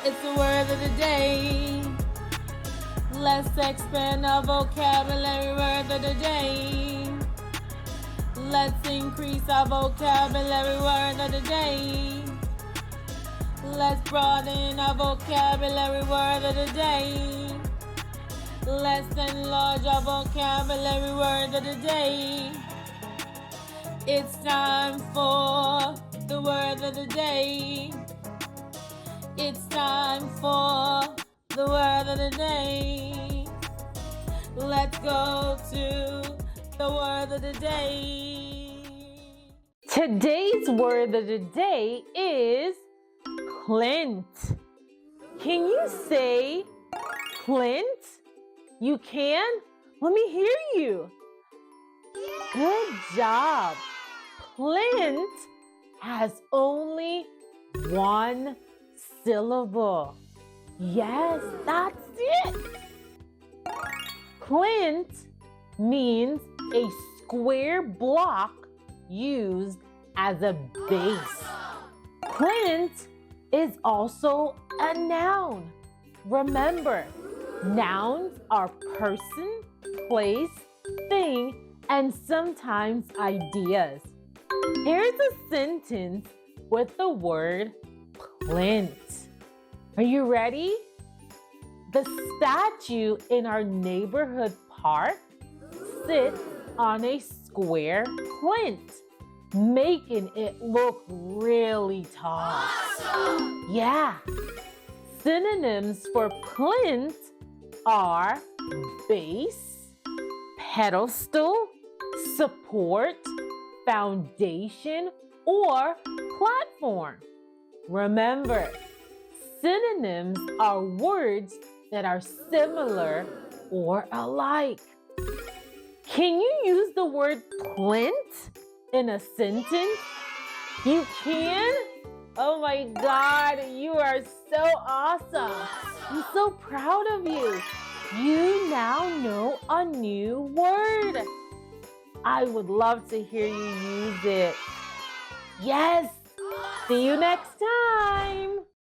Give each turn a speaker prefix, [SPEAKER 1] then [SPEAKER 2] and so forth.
[SPEAKER 1] It's the word of the day. Let's expand our vocabulary. Word of the day. Let's increase our vocabulary. Word of the day. Let's broaden our vocabulary. Word of the day. Let's enlarge our vocabulary. Word of the day. It's time for the word of the day. It's time for the word of the day. Let's go to the word of the day. Today's word of the day is Plinth. Can you say Plinth? You can? Let me hear you. Good job. Plinth has only one syllable. Yes, that's it. Plinth means a square block used as a base. Plinth is also a noun. Remember, nouns are person, place, thing, and sometimes ideas. Here's a sentence with the word Plinth. Are you ready? The statue in our neighborhood park sits on a square plinth, making it look really tall. Awesome! Yeah. Synonyms for plinth are base, pedestal, support, foundation, or platform. Remember, synonyms are words that are similar or alike. Can you use the word plinth in a sentence? You can? Oh my God, you are so awesome. I'm so proud of you. You now know a new word. I would love to hear you use it. Yes. See you next time.